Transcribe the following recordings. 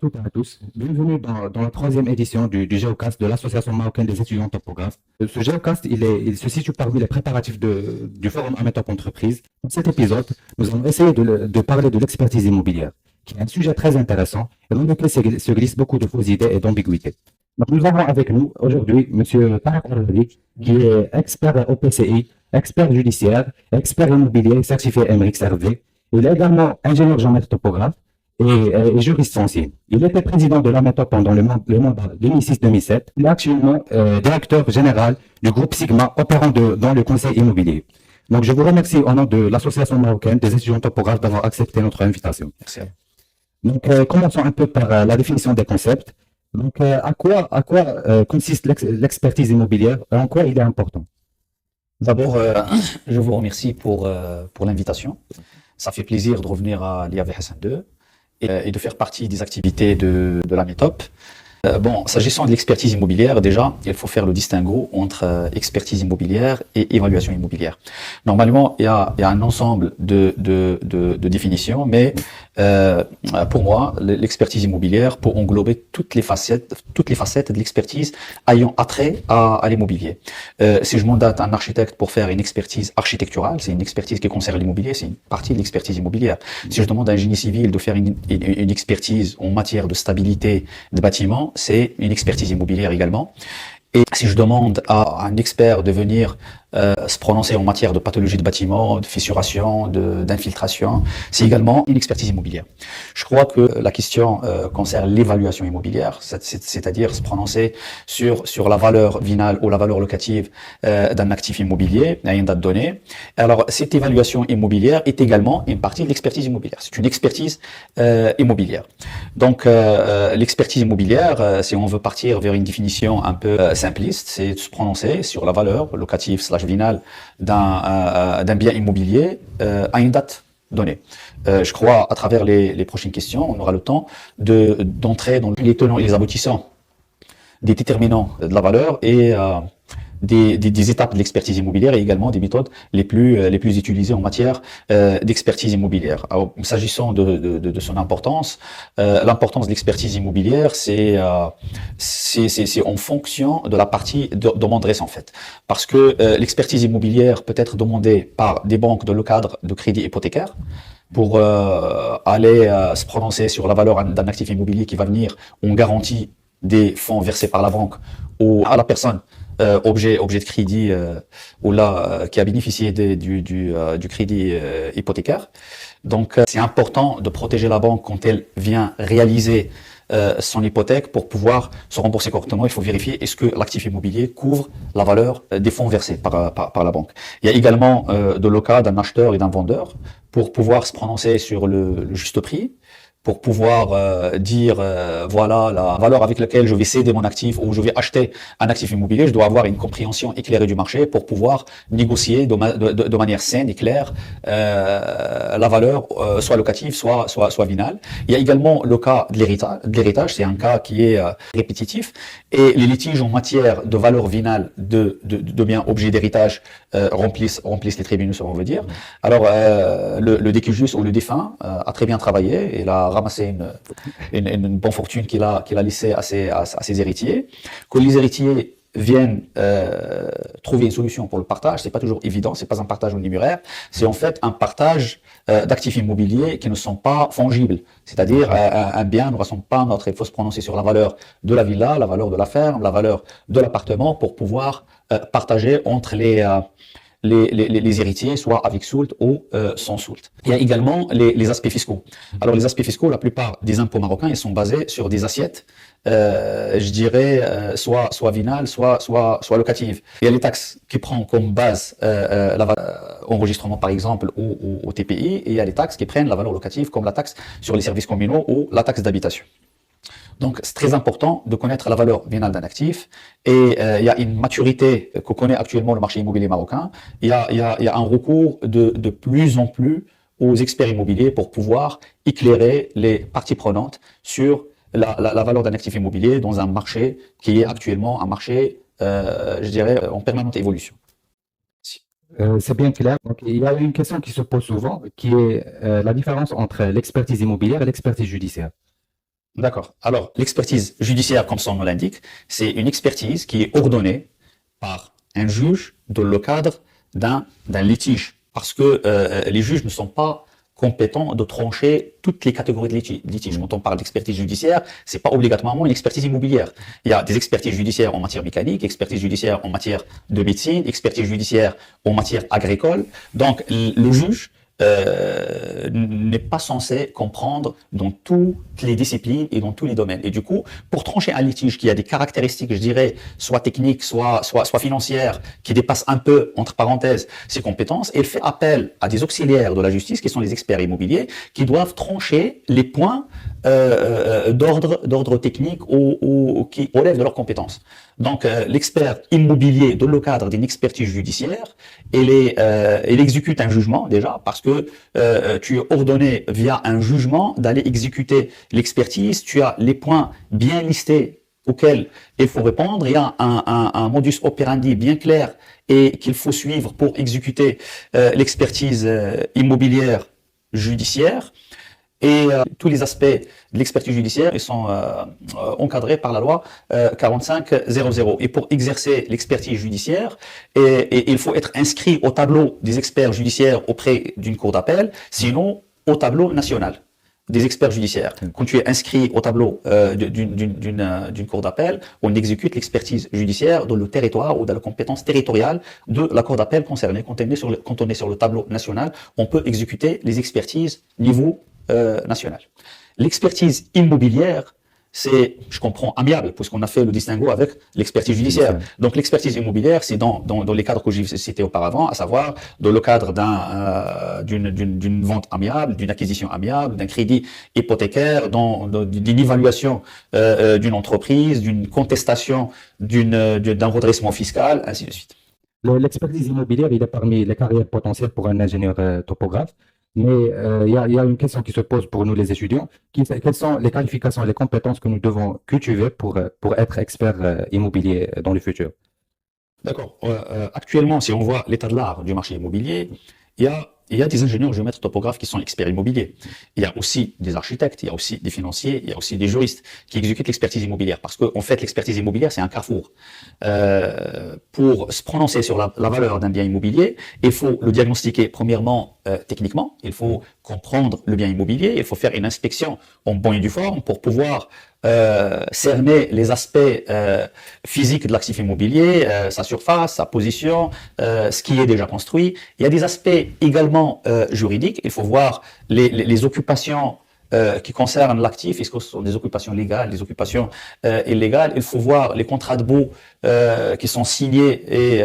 toutes et à tous. Bienvenue dans la troisième édition du Géocast de l'Association marocaine des étudiants topographes. Ce Géocast, il se situe parmi les préparatifs du Forum Amétop Entreprise. Dans cet épisode, nous allons essayer de parler de l'expertise immobilière, qui est un sujet très intéressant et dans lequel se glissent beaucoup de fausses idées et d'ambiguïtés. Donc, nous avons avec nous aujourd'hui M. Tarek Al-Radi, qui est expert au PCI, expert judiciaire, expert immobilier certifié MRX RV. Il est également ingénieur géomètre topographe et juriste foncier. Il était président de l'AMETOP pendant le mandat 2006-2007. Il est actuellement directeur général du groupe Sigma, opérant dans le conseil immobilier. Donc, je vous remercie au nom de l'Association marocaine des étudiants topographes d'avoir accepté notre invitation. Merci. Donc, commençons un peu par la définition des concepts. Donc, à quoi consiste l'expertise immobilière et en quoi il est important? D'abord, je vous remercie pour l'invitation. Ça fait plaisir de revenir à l'IAV Hassan II et de faire partie des activités de la METOP. Bon, s'agissant de l'expertise immobilière, déjà, il faut faire le distinguo entre expertise immobilière et évaluation immobilière. Normalement, il y a un ensemble de définitions, mais pour moi, l'expertise immobilière peut englober toutes les facettes de l'expertise ayant attrait à l'immobilier. Si je mandate un architecte pour faire une expertise architecturale, c'est une expertise qui concerne l'immobilier, c'est une partie de l'expertise immobilière. Si je demande à un génie civil de faire une expertise en matière de stabilité de bâtiments, c'est une expertise immobilière également. Et si je demande à un expert de venir se prononcer en matière de pathologie de bâtiment, de fissuration, d'infiltration, c'est également une expertise immobilière. Je crois que la question concerne l'évaluation immobilière, c'est-à-dire se prononcer sur la valeur finale ou la valeur locative d'un actif immobilier à une date donnée. Alors, cette évaluation immobilière est également une partie de l'expertise immobilière. C'est une expertise immobilière. Donc, l'expertise immobilière, si on veut partir vers une définition un peu simpliste, c'est de se prononcer sur la valeur locative / finale d'un bien immobilier à une date donnée. Je crois, à travers les prochaines questions, on aura le temps d'entrer dans les tenants et les aboutissants des déterminants de la valeur et des étapes de l'expertise immobilière et également des méthodes les plus utilisées en matière d'expertise immobilière. Alors, s'agissant de son importance, l'importance de l'expertise immobilière, c'est en fonction de la partie demanderesse en fait. Parce que l'expertise immobilière peut être demandée par des banques dans le cadre de crédit hypothécaire pour aller se prononcer sur la valeur d'un actif immobilier qui va venir en garantie des fonds versés par la banque ou à la personne objet de crédit ou là qui a bénéficié du crédit hypothécaire. Donc c'est important de protéger la banque quand elle vient réaliser son hypothèque pour pouvoir se rembourser correctement. Il faut vérifier est-ce que l'actif immobilier couvre la valeur des fonds versés par la banque. Il y a également le cas d'un acheteur et d'un vendeur pour pouvoir se prononcer sur le juste prix, pour pouvoir dire voilà la valeur avec laquelle je vais céder mon actif ou je vais acheter un actif immobilier. Je dois avoir une compréhension éclairée du marché pour pouvoir négocier de manière saine et claire la valeur soit locative, soit finale. Il y a également le cas de l'héritage, c'est un cas qui est répétitif et les litiges en matière de valeur finale de biens objets d'héritage remplissent les tribunaux, on veut dire. Alors le décujus ou le défunt a très bien travaillé et la ramasser une bonne fortune qu'il a laissée à ses héritiers. Que les héritiers viennent trouver une solution pour le partage, c'est pas toujours évident, c'est pas un partage en numéraire, c'est en fait un partage d'actifs immobiliers qui ne sont pas fongibles. C'est-à-dire un bien ne ressemble pas à un autre. Il faut se prononcer sur la valeur de la villa, la valeur de la ferme, la valeur de l'appartement pour pouvoir partager entre les héritiers, soit avec soult ou sans soult. Il y a également les aspects fiscaux. Alors les aspects fiscaux, la plupart des impôts marocains, ils sont basés sur des assiettes, je dirais, soit vinales, soit locatives. Il y a les taxes qui prennent comme base enregistrement par exemple au TPI, et il y a les taxes qui prennent la valeur locative comme la taxe sur les services communaux ou la taxe d'habitation. Donc, c'est très important de connaître la valeur vénale d'un actif et il y a une maturité que connaît actuellement le marché immobilier marocain. Il y a un recours de plus en plus aux experts immobiliers pour pouvoir éclairer les parties prenantes sur la valeur d'un actif immobilier dans un marché qui est actuellement un marché, je dirais, en permanente évolution. C'est bien clair. Donc, il y a une question qui se pose souvent, qui est la différence entre l'expertise immobilière et l'expertise judiciaire. D'accord. Alors, l'expertise judiciaire, comme son nom l'indique, c'est une expertise qui est ordonnée par un juge dans le cadre d'un litige. Parce que les juges ne sont pas compétents de trancher toutes les catégories de litige. Quand on parle d'expertise judiciaire, c'est pas obligatoirement une expertise immobilière. Il y a des expertises judiciaires en matière mécanique, expertise judiciaire en matière de médecine, expertise judiciaire en matière agricole. Donc, le juge n'est pas censé comprendre dans toutes les disciplines et dans tous les domaines. Et du coup, pour trancher un litige qui a des caractéristiques, je dirais, soit techniques, soit financières, qui dépassent un peu, entre parenthèses, ses compétences, il fait appel à des auxiliaires de la justice, qui sont les experts immobiliers, qui doivent trancher les points d'ordre technique ou qui relèvent de leurs compétences. Donc, l'expert immobilier, dans le cadre d'une expertise judiciaire, il exécute un jugement déjà, parce que tu es ordonné via un jugement d'aller exécuter l'expertise. Tu as les points bien listés auxquels il faut répondre. Il y a un modus operandi bien clair et qu'il faut suivre pour exécuter l'expertise immobilière judiciaire. Et tous les aspects de l'expertise judiciaire, ils sont encadrés par la loi 4500. Et pour exercer l'expertise judiciaire, il faut être inscrit au tableau des experts judiciaires auprès d'une cour d'appel, sinon au tableau national des experts judiciaires. Quand tu es inscrit au tableau d'une cour d'appel, on exécute l'expertise judiciaire dans le territoire ou dans la compétence territoriale de la cour d'appel concernée. Quand on est sur le tableau national, on peut exécuter les expertises niveau national. L'expertise immobilière, c'est, je comprends, amiable, puisqu'on a fait le distinguo avec l'expertise judiciaire. Donc l'expertise immobilière, c'est dans les cadres que j'ai cités auparavant, à savoir dans le cadre d'une vente amiable, d'une acquisition amiable, d'un crédit hypothécaire, d'une évaluation d'une entreprise, d'une contestation d'un redressement fiscal, ainsi de suite. L'expertise immobilière, il est parmi les carrières potentielles pour un ingénieur topographe. Mais il y a une question qui se pose pour nous les étudiants. Quelles sont les qualifications et les compétences que nous devons cultiver pour être expert immobilier dans le futur? D'accord. Actuellement, si on voit l'état de l'art du marché immobilier, il y a des ingénieurs géomètres topographes qui sont experts immobiliers. Il y a aussi des architectes, il y a aussi des financiers, il y a aussi des juristes qui exécutent l'expertise immobilière. Parce qu'en fait, l'expertise immobilière, c'est un carrefour. Pour se prononcer sur la valeur d'un bien immobilier, il faut le diagnostiquer premièrement techniquement. Il faut comprendre le bien immobilier. Il faut faire une inspection en bonne et due forme pour pouvoir cerner les aspects physiques de l'actif immobilier, sa surface, sa position, ce qui est déjà construit. Il y a des aspects également juridiques. Il faut voir les occupations qui concernent l'actif. Est-ce que ce sont des occupations légales, des occupations illégales? Il faut voir les contrats de baux qui sont signés et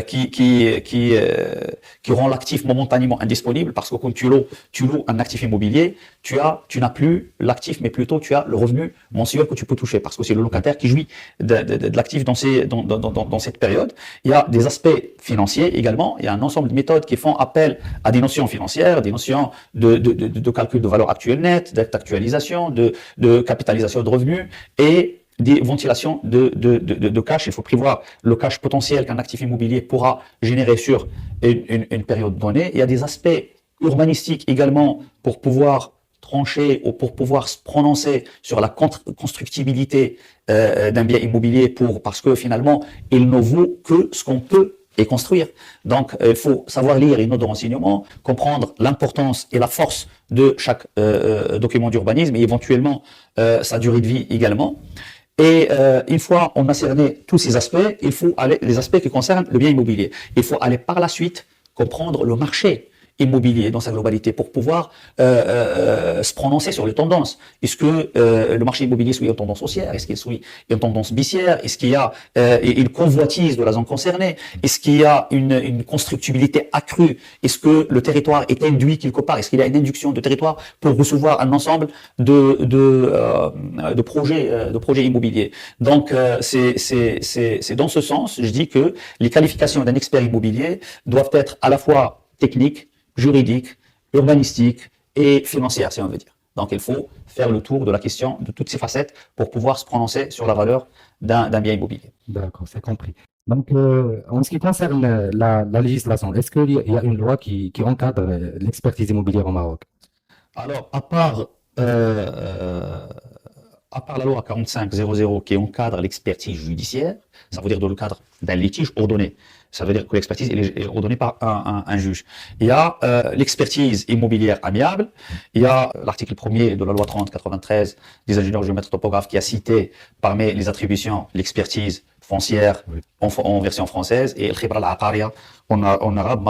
qui rend l'actif momentanément indisponible, parce que quand tu loues un actif immobilier, tu n'as plus l'actif, mais plutôt tu as le revenu mensuel que tu peux toucher, parce que c'est le locataire qui jouit de l'actif dans cette période. Il y a des aspects financiers également. Il y a un ensemble de méthodes qui font appel à des notions financières, des notions de calcul de valeur actuelle nette, d'actualisation, de capitalisation de revenus et des ventilations de cash. Il faut prévoir le cash potentiel qu'un actif immobilier pourra générer sur une période donnée. Il y a des aspects urbanistiques également pour pouvoir trancher ou pour pouvoir se prononcer sur la constructibilité d'un bien immobilier parce que finalement, il ne vaut que ce qu'on peut et construire. Donc, il faut savoir lire les notes de renseignement, comprendre l'importance et la force de chaque document d'urbanisme et éventuellement sa durée de vie également. Et une fois on a cerné tous ces aspects, il faut aller les aspects qui concernent le bien immobilier. Il faut aller par la suite comprendre le marché immobilier dans sa globalité pour pouvoir se prononcer sur les tendances. Est-ce que le marché immobilier suit une tendance haussière? Est-ce qu'il suit une tendance baissière? Est-ce qu'il y a une convoitise de la zone concernée? Est-ce qu'il y a une constructibilité accrue? Est-ce que le territoire est induit quelque part? Est-ce qu'il y a une induction de territoire pour recevoir un ensemble de projets immobiliers? Donc c'est dans ce sens, je dis que les qualifications d'un expert immobilier doivent être à la fois techniques, juridique, urbanistique et financière, si on veut dire. Donc, il faut faire le tour de la question de toutes ces facettes pour pouvoir se prononcer sur la valeur d'un bien immobilier. D'accord, c'est compris. Donc, en ce qui concerne la législation, est-ce qu'il y a une loi qui encadre l'expertise immobilière au Maroc? Alors, à part à part la loi 4500 qui encadre l'expertise judiciaire, ça veut dire dans le cadre d'un litige ordonné. Ça veut dire que l'expertise est ordonnée par un juge. Il y a l'expertise immobilière amiable. Il y a l'article 1er de la loi 3093 des ingénieurs géomètres topographes qui a cité parmi les attributions l'expertise foncière en version française et el-khibra al-aqariya en arabe,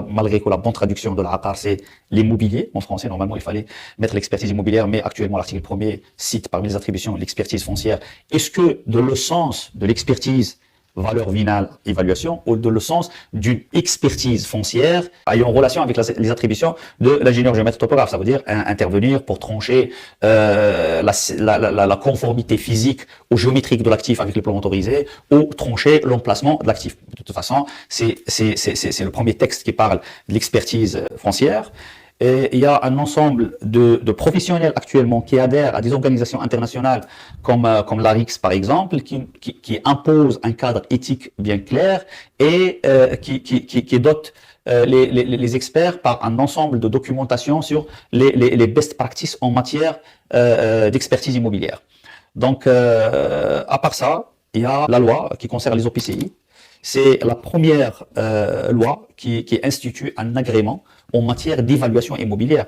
malgré que la bonne traduction de l'aqar c'est l'immobilier. En français, normalement, il fallait mettre l'expertise immobilière, mais actuellement, l'article 1er cite parmi les attributions l'expertise foncière. Est-ce que dans le sens de l'expertise valeur finale, évaluation, ou dans le sens d'une expertise foncière ayant relation avec les attributions de l'ingénieur géomètre topographe. Ça veut dire intervenir pour trancher la conformité physique ou géométrique de l'actif avec les plans autorisés ou trancher l'emplacement de l'actif. De toute façon, c'est le premier texte qui parle de l'expertise foncière. Et il y a un ensemble de professionnels actuellement qui adhèrent à des organisations internationales comme l'ARIX par exemple, qui imposent un cadre éthique bien clair et qui dote les experts par un ensemble de documentation sur les best practices en matière d'expertise immobilière. Donc, à part ça, il y a la loi qui concerne les OPCI. C'est la première loi qui institue un agrément en matière d'évaluation immobilière.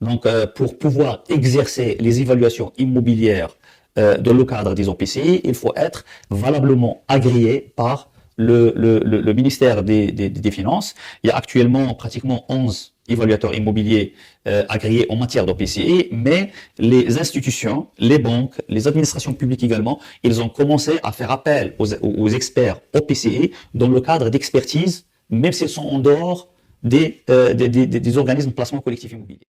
Donc, pour pouvoir exercer les évaluations immobilières dans le cadre des OPCI, il faut être valablement agréé par le ministère des Finances. Il y a actuellement pratiquement 11 évaluateurs immobiliers agréés en matière d'OPCI, mais les institutions, les banques, les administrations publiques également, ils ont commencé à faire appel aux experts OPCI dans le cadre d'expertise, même s'ils sont en dehors des organismes de placement collectif immobilier.